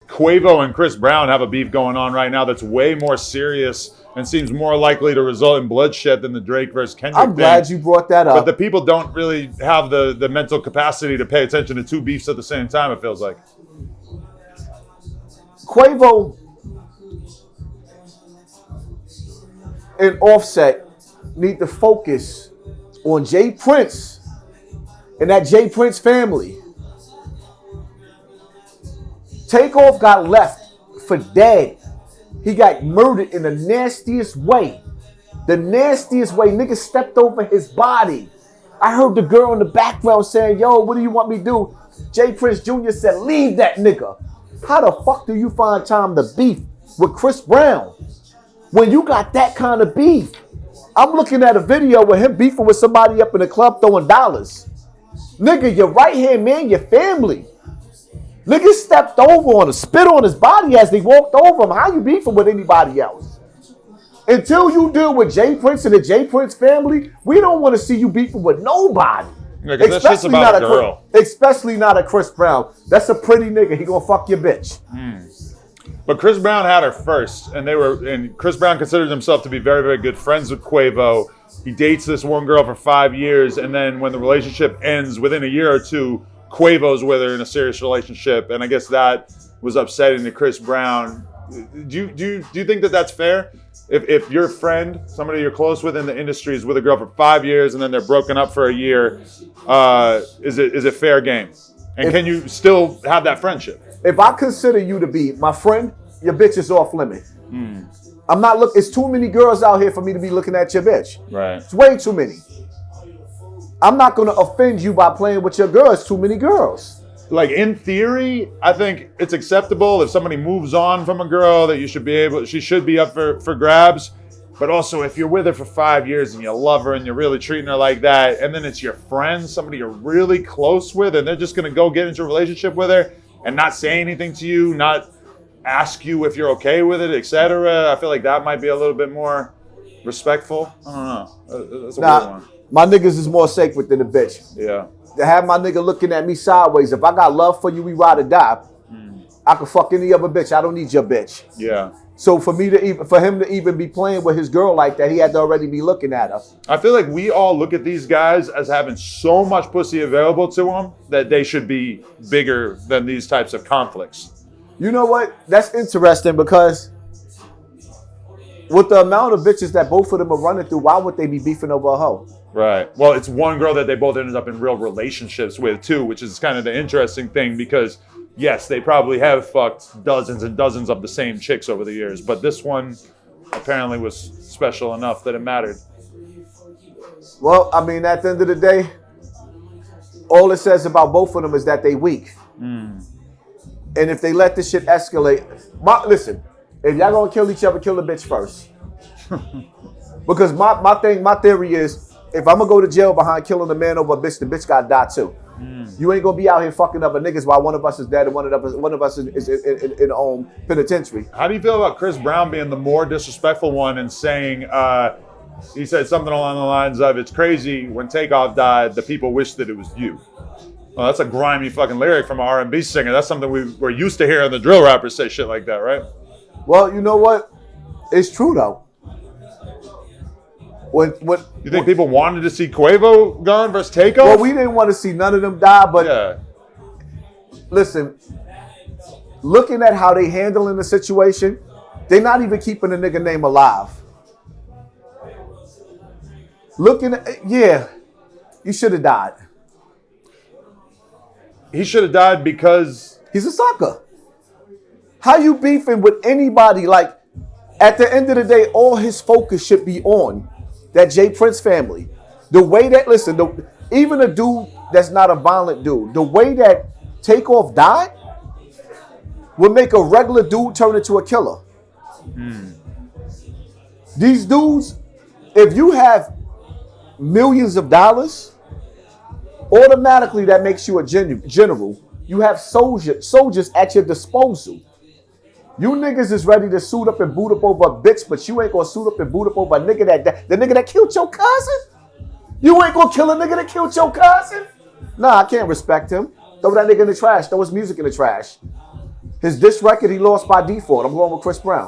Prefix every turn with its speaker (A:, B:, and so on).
A: Quavo and Chris Brown have a beef going on right now that's way more serious and seems more likely to result in bloodshed than the Drake versus Kendrick
B: I'm glad you brought that up.
A: But the people don't really have the mental capacity to pay attention to two beefs at the same time, it feels like.
B: Quavo and Offset need to focus on Jay Prince and that Jay Prince family. Takeoff got left for dead. He got murdered in the nastiest way. The nastiest way. Niggas stepped over his body. I heard the girl in the background saying, yo, what do you want me to do? Jay Prince Jr. said, leave that nigga. How the fuck do you find time to beef with Chris Brown when you got that kind of beef? I'm looking at a video with him beefing with somebody up in the club throwing dollars. Nigga, your right hand man, your family. Niggas stepped over on him, spit on his body as they walked over him. How you beefing with anybody else? Until you deal with Jay Prince and the Jay Prince family, we don't want to see you beefing with nobody.
A: Yeah, that's just about a girl.
B: Especially not a Chris Brown. That's a pretty nigga. He gonna fuck your bitch.
A: But Chris Brown had her first, and Chris Brown considered himself to be very, very good friends with Quavo. He dates this one girl for 5 years, and then when the relationship ends within a year or two, Quavo's with her in a serious relationship, and I guess that was upsetting to Chris Brown. Do you think that that's fair? If your friend, somebody you're close with in the industry, is with a girl for 5 years and then they're broken up for a year, is it fair game? And can you still have that friendship?
B: If I consider you to be my friend, your bitch is off limit. I'm not looking. It's too many girls out here for me to be looking at your bitch.
A: Right.
B: It's way too many. I'm not going to offend you by playing with your girl. It's too many girls.
A: Like, in theory, I think it's acceptable if somebody moves on from a girl that she should be up for grabs. But also, if you're with her for 5 years and you love her and you're really treating her like that, and then it's your friend, somebody you're really close with, and they're just going to go get into a relationship with her and not say anything to you, not ask you if you're okay with it, etc. I feel like that might be a little bit more respectful. I don't know. That's a weird one.
B: My niggas is more sacred than a bitch.
A: Yeah.
B: To have my nigga looking at me sideways, if I got love for you, we ride or die. I can fuck any other bitch. I don't need your bitch.
A: Yeah.
B: So for him to even be playing with his girl like that, he had to already be looking at her.
A: I feel like we all look at these guys as having so much pussy available to them that they should be bigger than these types of conflicts.
B: You know what? That's interesting because with the amount of bitches that both of them are running through, why would they be beefing over a hoe?
A: Right. Well, it's one girl that they both ended up in real relationships with, too, which is kind of the interesting thing because, yes, they probably have fucked dozens and dozens of the same chicks over the years, but this one apparently was special enough that it mattered.
B: Well, I mean, at the end of the day, all it says about both of them is that they weak. And if they let this shit escalate, listen, if y'all gonna kill each other, kill the bitch first. Because my theory is, if I'm gonna go to jail behind killing a man over a bitch, the bitch gotta die too. You ain't gonna be out here fucking other niggas while one of us is dead and one of us is in penitentiary.
A: How do you feel about Chris Brown being the more disrespectful one and saying, he said something along the lines of, it's crazy, when Takeoff died, the people wish that it was you. Well, that's a grimy fucking lyric from an R&B singer. That's something we're used to hearing the drill rappers say shit like that, right?
B: Well, you know what? It's true though.
A: You think people wanted to see Quavo gone versus Takeoff?
B: Well, we didn't want to see none of them die, but listen, looking at how they handling the situation, they're not even keeping the nigga name alive. You should have died.
A: He should have died because
B: he's a sucker. How you beefing with anybody? Like, at the end of the day, all his focus should be on that Jay Prince family. The way that, even a dude that's not a violent dude, the way that Takeoff died would make a regular dude turn into a killer. These dudes, if you have millions of dollars, automatically that makes you a general. You have soldiers at your disposal. You niggas is ready to suit up and boot up over a bitch, but you ain't gonna suit up and boot up over a nigga the nigga that killed your cousin? You ain't gonna kill a nigga that killed your cousin? Nah, I can't respect him. Throw that nigga in the trash. Throw his music in the trash. His diss record, he lost by default. I'm going with Chris Brown.